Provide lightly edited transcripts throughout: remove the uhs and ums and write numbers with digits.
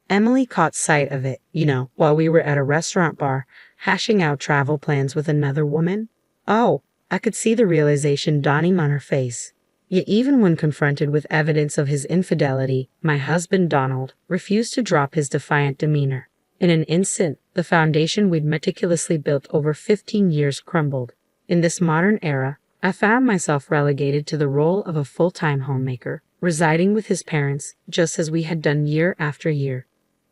Emily caught sight of it, while we were at a restaurant bar, hashing out travel plans with another woman. Oh, I could see the realization dawning on her face. Yet even when confronted with evidence of his infidelity, my husband Donald refused to drop his defiant demeanor. In an instant, the foundation we'd meticulously built over 15 years crumbled. In this modern era, I found myself relegated to the role of a full-time homemaker, residing with his parents just as we had done year after year.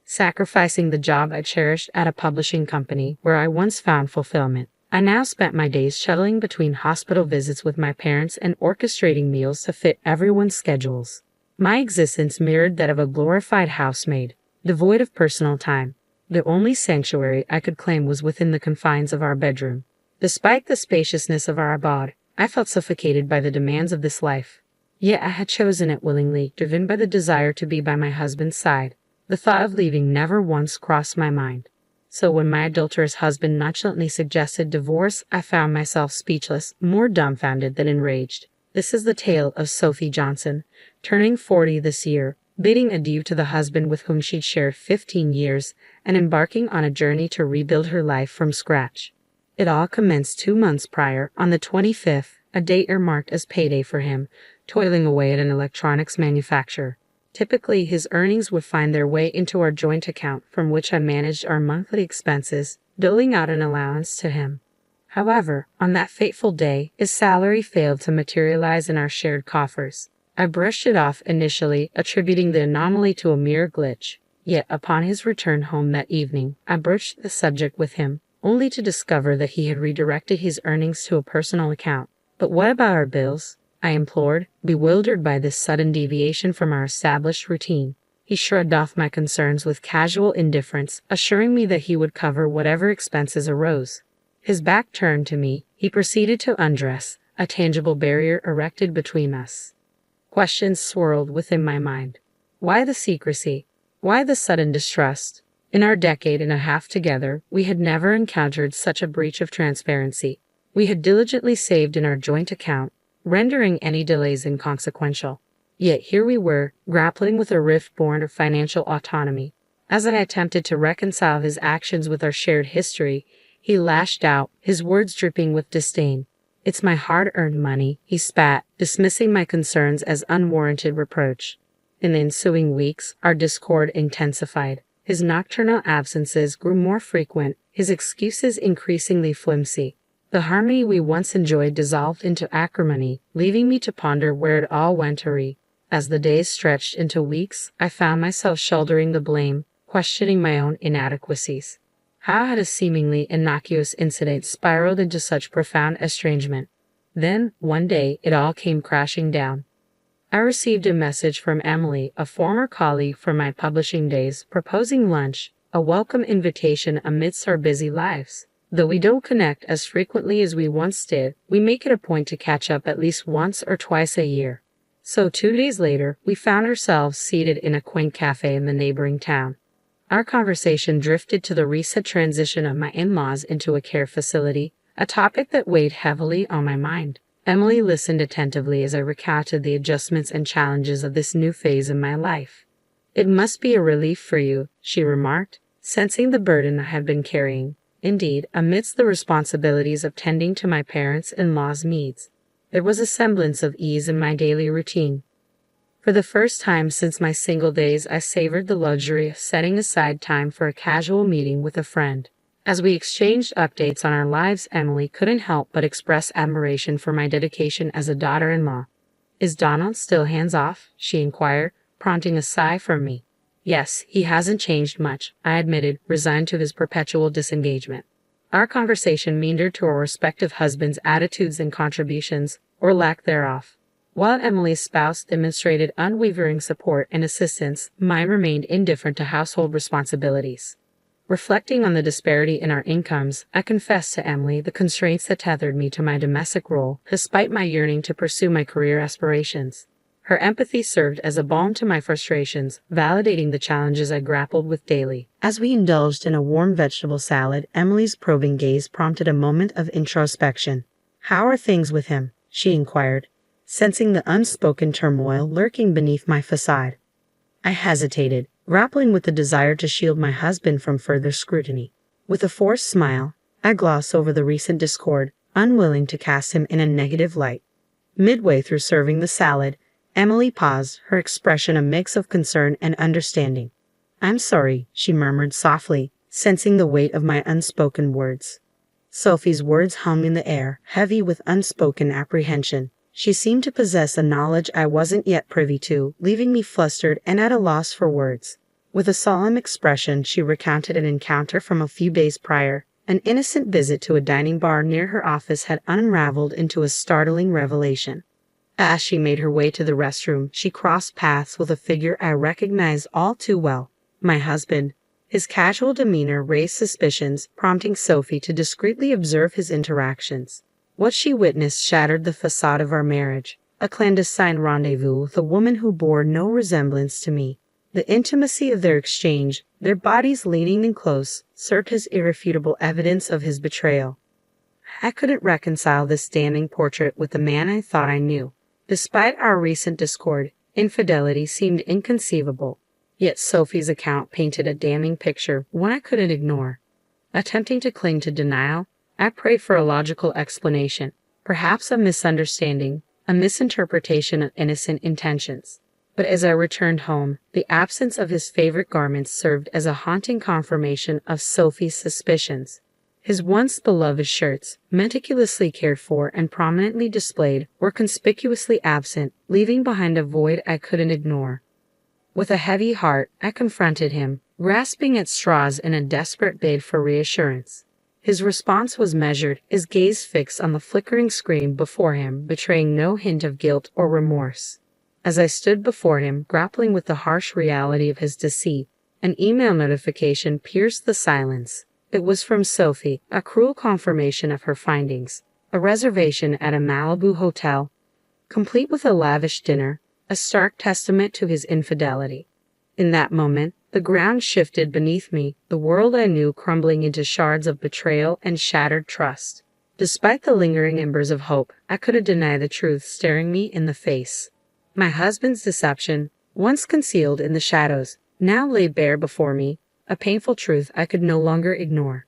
Sacrificing the job I cherished at a publishing company where I once found fulfillment, I now spent my days shuttling between hospital visits with my parents and orchestrating meals to fit everyone's schedules. My existence mirrored that of a glorified housemaid, devoid of personal time. The only sanctuary I could claim was within the confines of our bedroom. Despite the spaciousness of our abode, I felt suffocated by the demands of this life. Yet I had chosen it willingly, driven by the desire to be by my husband's side. The thought of leaving never once crossed my mind. So when my adulterous husband nonchalantly suggested divorce, I found myself speechless, more dumbfounded than enraged. This is the tale of Sophie Johnson, turning 40 this year, bidding adieu to the husband with whom she'd shared 15 years, and embarking on a journey to rebuild her life from scratch. It all commenced 2 months prior, on the 25th, a date earmarked as payday for him, toiling away at an electronics manufacturer. Typically, his earnings would find their way into our joint account from which I managed our monthly expenses, doling out an allowance to him. However, on that fateful day, his salary failed to materialize in our shared coffers. I brushed it off initially, attributing the anomaly to a mere glitch. Yet, upon his return home that evening, I broached the subject with him, only to discover that he had redirected his earnings to a personal account. "But what about our bills?" I implored, bewildered by this sudden deviation from our established routine. He shrugged off my concerns with casual indifference, assuring me that he would cover whatever expenses arose. His back turned to me, he proceeded to undress, a tangible barrier erected between us. Questions swirled within my mind. Why the secrecy? Why the sudden distrust? In our decade and a half together, we had never encountered such a breach of transparency. We had diligently saved in our joint account, rendering any delays inconsequential. Yet here we were, grappling with a rift born of financial autonomy. As I attempted to reconcile his actions with our shared history, he lashed out, his words dripping with disdain. "It's my hard-earned money," he spat, dismissing my concerns as unwarranted reproach. In the ensuing weeks, our discord intensified. His nocturnal absences grew more frequent, his excuses increasingly flimsy. The harmony we once enjoyed dissolved into acrimony, leaving me to ponder where it all went awry. As the days stretched into weeks, I found myself shouldering the blame, questioning my own inadequacies. How had a seemingly innocuous incident spiraled into such profound estrangement? Then, one day, it all came crashing down. I received a message from Emily, a former colleague from my publishing days, proposing lunch, a welcome invitation amidst our busy lives. Though we don't connect as frequently as we once did, we make it a point to catch up at least once or twice a year. So 2 days later, we found ourselves seated in a quaint cafe in the neighboring town. Our conversation drifted to the recent transition of my in-laws into a care facility, a topic that weighed heavily on my mind. Emily listened attentively as I recounted the adjustments and challenges of this new phase in my life. "It must be a relief for you," she remarked, sensing the burden I had been carrying. Indeed, amidst the responsibilities of tending to my parents-in-law's needs, there was a semblance of ease in my daily routine. For the first time since my single days, I savored the luxury of setting aside time for a casual meeting with a friend. As we exchanged updates on our lives, Emily couldn't help but express admiration for my dedication as a daughter-in-law. "Is Donald still hands-off?" she inquired, prompting a sigh from me. "Yes, he hasn't changed much," I admitted, resigned to his perpetual disengagement. Our conversation meandered to our respective husbands' attitudes and contributions, or lack thereof. While Emily's spouse demonstrated unwavering support and assistance, mine remained indifferent to household responsibilities. Reflecting on the disparity in our incomes, I confessed to Emily the constraints that tethered me to my domestic role, despite my yearning to pursue my career aspirations. Her empathy served as a balm to my frustrations, validating the challenges I grappled with daily. As we indulged in a warm vegetable salad, Emily's probing gaze prompted a moment of introspection. "How are things with him?" she inquired, sensing the unspoken turmoil lurking beneath my facade. I hesitated, grappling with the desire to shield my husband from further scrutiny. With a forced smile, I gloss over the recent discord, unwilling to cast him in a negative light. Midway through serving the salad, Emily paused, her expression a mix of concern and understanding. "I'm sorry," she murmured softly, sensing the weight of my unspoken words. Sophie's words hung in the air, heavy with unspoken apprehension. She seemed to possess a knowledge I wasn't yet privy to, leaving me flustered and at a loss for words. With a solemn expression, she recounted an encounter from a few days prior. An innocent visit to a dining bar near her office had unraveled into a startling revelation. As she made her way to the restroom, she crossed paths with a figure I recognized all too well, my husband. His casual demeanor raised suspicions, prompting Sophie to discreetly observe his interactions. What she witnessed shattered the facade of our marriage, a clandestine rendezvous with a woman who bore no resemblance to me. The intimacy of their exchange, their bodies leaning in close, served as irrefutable evidence of his betrayal. I couldn't reconcile this damning portrait with the man I thought I knew. Despite our recent discord, infidelity seemed inconceivable. Yet Sophie's account painted a damning picture, one I couldn't ignore. Attempting to cling to denial, I prayed for a logical explanation, perhaps a misunderstanding, a misinterpretation of innocent intentions. But as I returned home, the absence of his favorite garments served as a haunting confirmation of Sophie's suspicions. His once beloved shirts, meticulously cared for and prominently displayed, were conspicuously absent, leaving behind a void I couldn't ignore. With a heavy heart, I confronted him, grasping at straws in a desperate bid for reassurance. His response was measured, his gaze fixed on the flickering screen before him, betraying no hint of guilt or remorse. As I stood before him, grappling with the harsh reality of his deceit, an email notification pierced the silence. It was from Sophie, a cruel confirmation of her findings. A reservation at a Malibu hotel, complete with a lavish dinner, a stark testament to his infidelity. In that moment, the ground shifted beneath me, the world I knew crumbling into shards of betrayal and shattered trust. Despite the lingering embers of hope, I couldn't deny the truth staring me in the face. My husband's deception, once concealed in the shadows, now lay bare before me, a painful truth I could no longer ignore.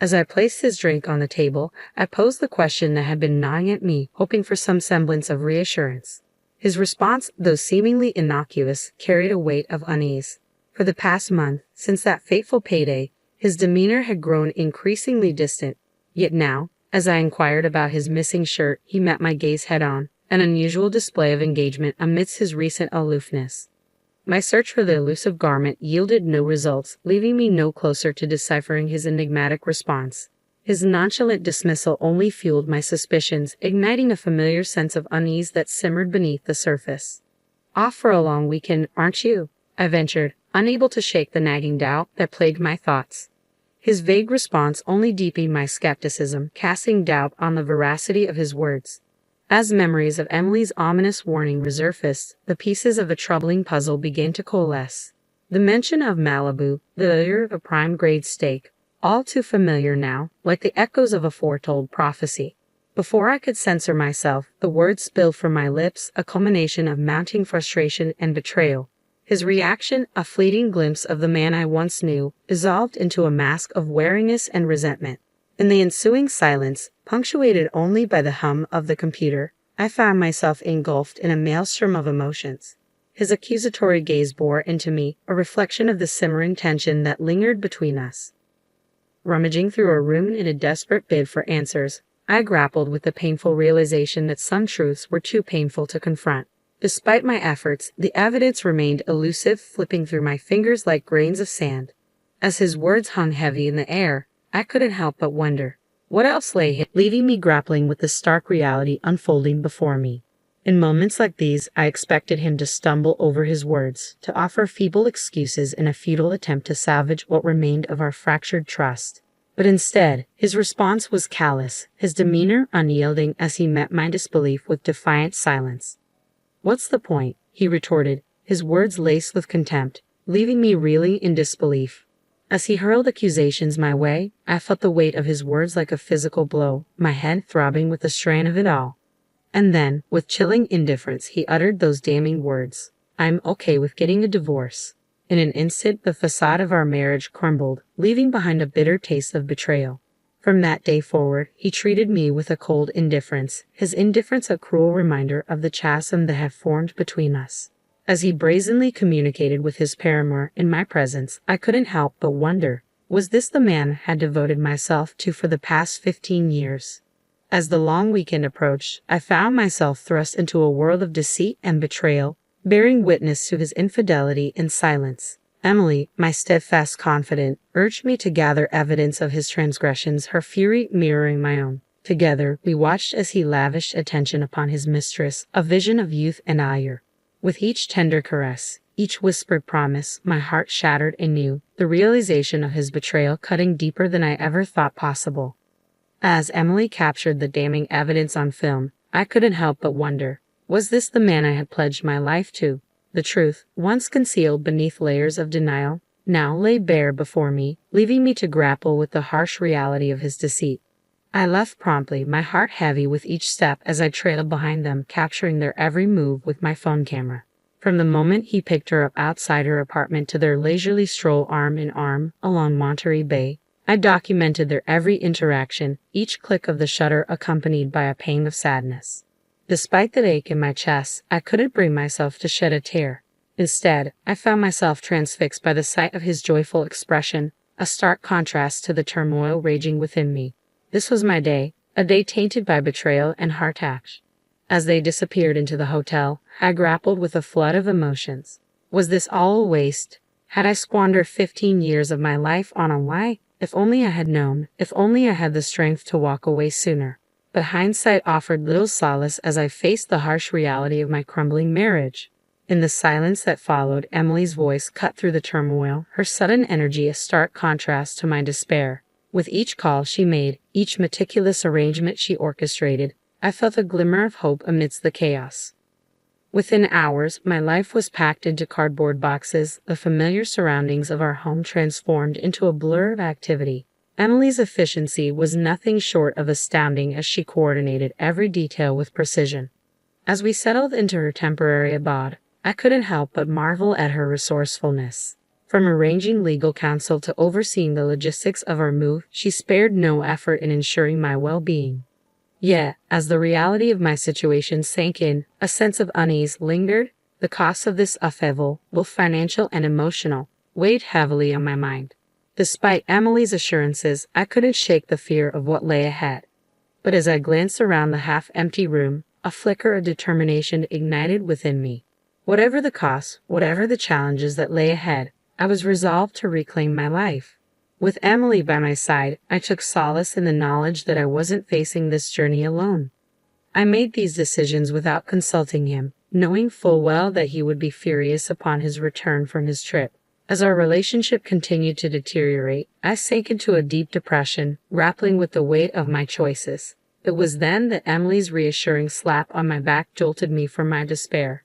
As I placed his drink on the table, I posed the question that had been gnawing at me, hoping for some semblance of reassurance. His response, though seemingly innocuous, carried a weight of unease. For the past month, since that fateful payday, his demeanor had grown increasingly distant. Yet now, as I inquired about his missing shirt, he met my gaze head-on, an unusual display of engagement amidst his recent aloofness. My search for the elusive garment yielded no results, leaving me no closer to deciphering his enigmatic response. His nonchalant dismissal only fueled my suspicions, igniting a familiar sense of unease that simmered beneath the surface. "Off for a long weekend, aren't you?" I ventured, unable to shake the nagging doubt that plagued my thoughts. His vague response only deepened my skepticism, casting doubt on the veracity of his words. As memories of Emily's ominous warning resurfaced, the pieces of a troubling puzzle began to coalesce. The mention of Malibu, the allure of a prime-grade steak, all too familiar now, like the echoes of a foretold prophecy. Before I could censor myself, the words spilled from my lips, a culmination of mounting frustration and betrayal. His reaction, a fleeting glimpse of the man I once knew, dissolved into a mask of wariness and resentment. In the ensuing silence, punctuated only by the hum of the computer, I found myself engulfed in a maelstrom of emotions. His accusatory gaze bore into me, a reflection of the simmering tension that lingered between us. Rummaging through a room in a desperate bid for answers, I grappled with the painful realization that some truths were too painful to confront. Despite my efforts, the evidence remained elusive, flipping through my fingers like grains of sand. As his words hung heavy in the air, I couldn't help but wonder what else lay hidden, leaving me grappling with the stark reality unfolding before me. In moments like these, I expected him to stumble over his words, to offer feeble excuses in a futile attempt to salvage what remained of our fractured trust. But instead, his response was callous, his demeanor unyielding as he met my disbelief with defiant silence. "What's the point?" he retorted, his words laced with contempt, leaving me reeling in disbelief. As he hurled accusations my way, I felt the weight of his words like a physical blow, my head throbbing with the strain of it all. And then, with chilling indifference, he uttered those damning words. "I'm okay with getting a divorce." In an instant, the facade of our marriage crumbled, leaving behind a bitter taste of betrayal. From that day forward, he treated me with a cold indifference, his indifference a cruel reminder of the chasm that had formed between us. As he brazenly communicated with his paramour in my presence, I couldn't help but wonder, was this the man I had devoted myself to for the past 15 years? As the long weekend approached, I found myself thrust into a world of deceit and betrayal, bearing witness to his infidelity in silence. Emily, my steadfast confidant, urged me to gather evidence of his transgressions, her fury mirroring my own. Together, we watched as he lavished attention upon his mistress, a vision of youth and ire. With each tender caress, each whispered promise, my heart shattered anew, the realization of his betrayal cutting deeper than I ever thought possible. As Emily captured the damning evidence on film, I couldn't help but wonder, was this the man I had pledged my life to? The truth, once concealed beneath layers of denial, now lay bare before me, leaving me to grapple with the harsh reality of his deceit. I left promptly, my heart heavy with each step as I trailed behind them, capturing their every move with my phone camera. From the moment he picked her up outside her apartment to their leisurely stroll arm in arm along Monterey Bay, I documented their every interaction, each click of the shutter accompanied by a pang of sadness. Despite the ache in my chest, I couldn't bring myself to shed a tear. Instead, I found myself transfixed by the sight of his joyful expression, a stark contrast to the turmoil raging within me. This was my day, a day tainted by betrayal and heartache. As they disappeared into the hotel, I grappled with a flood of emotions. Was this all a waste? Had I squandered 15 years of my life on a lie? If only I had known, if only I had the strength to walk away sooner. But hindsight offered little solace as I faced the harsh reality of my crumbling marriage. In the silence that followed, Emily's voice cut through the turmoil, her sudden energy a stark contrast to my despair. With each call she made, each meticulous arrangement she orchestrated, I felt a glimmer of hope amidst the chaos. Within hours, my life was packed into cardboard boxes, the familiar surroundings of our home transformed into a blur of activity. Emily's efficiency was nothing short of astounding as she coordinated every detail with precision. As we settled into her temporary abode, I couldn't help but marvel at her resourcefulness. From arranging legal counsel to overseeing the logistics of our move, she spared no effort in ensuring my well-being. Yet, as the reality of my situation sank in, a sense of unease lingered. The cost of this upheaval, both financial and emotional, weighed heavily on my mind. Despite Emily's assurances, I couldn't shake the fear of what lay ahead. But as I glanced around the half-empty room, a flicker of determination ignited within me. Whatever the cost, whatever the challenges that lay ahead, I was resolved to reclaim my life. With Emily by my side, I took solace in the knowledge that I wasn't facing this journey alone. I made these decisions without consulting him, knowing full well that he would be furious upon his return from his trip. As our relationship continued to deteriorate, I sank into a deep depression, grappling with the weight of my choices. It was then that Emily's reassuring slap on my back jolted me from my despair.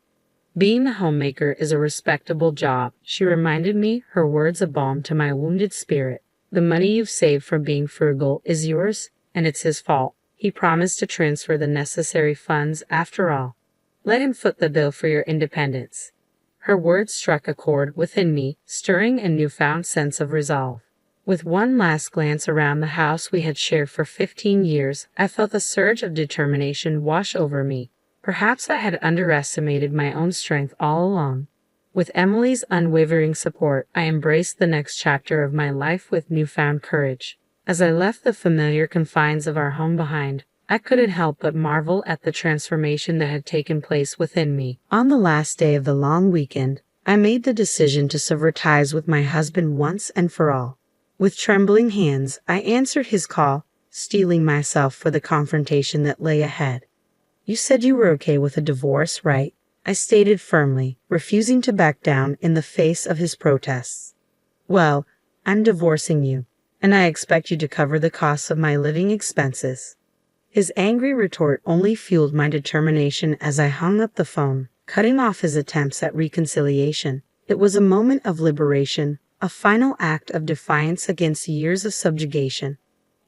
Being a homemaker is a respectable job, she reminded me, her words a balm to my wounded spirit. The money you've saved from being frugal is yours, and it's his fault. He promised to transfer the necessary funds after all. Let him foot the bill for your independence. Her words struck a chord within me, stirring a newfound sense of resolve. With one last glance around the house we had shared for 15 years, I felt a surge of determination wash over me. Perhaps I had underestimated my own strength all along. With Emily's unwavering support, I embraced the next chapter of my life with newfound courage. As I left the familiar confines of our home behind, I couldn't help but marvel at the transformation that had taken place within me. On the last day of the long weekend, I made the decision to sever ties with my husband once and for all. With trembling hands, I answered his call, steeling myself for the confrontation that lay ahead. "You said you were okay with a divorce, right?" I stated firmly, refusing to back down in the face of his protests. "Well, I'm divorcing you, and I expect you to cover the costs of my living expenses." His angry retort only fueled my determination as I hung up the phone, cutting off his attempts at reconciliation. It was a moment of liberation, a final act of defiance against years of subjugation.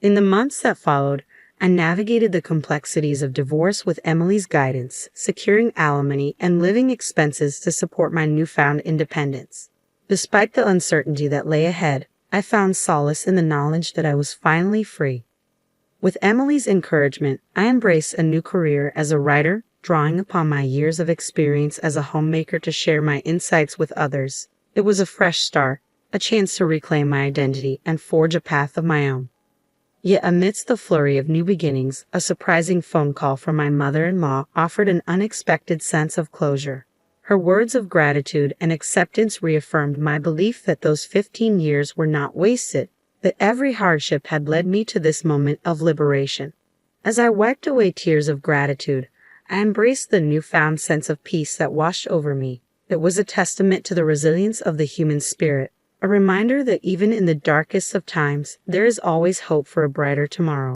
In the months that followed, I navigated the complexities of divorce with Emily's guidance, securing alimony and living expenses to support my newfound independence. Despite the uncertainty that lay ahead, I found solace in the knowledge that I was finally free. With Emily's encouragement, I embraced a new career as a writer, drawing upon my years of experience as a homemaker to share my insights with others. It was a fresh start, a chance to reclaim my identity and forge a path of my own. Yet amidst the flurry of new beginnings, a surprising phone call from my mother-in-law offered an unexpected sense of closure. Her words of gratitude and acceptance reaffirmed my belief that those 15 years were not wasted, that every hardship had led me to this moment of liberation. As I wiped away tears of gratitude, I embraced the newfound sense of peace that washed over me. It was a testament to the resilience of the human spirit, a reminder that even in the darkest of times, there is always hope for a brighter tomorrow.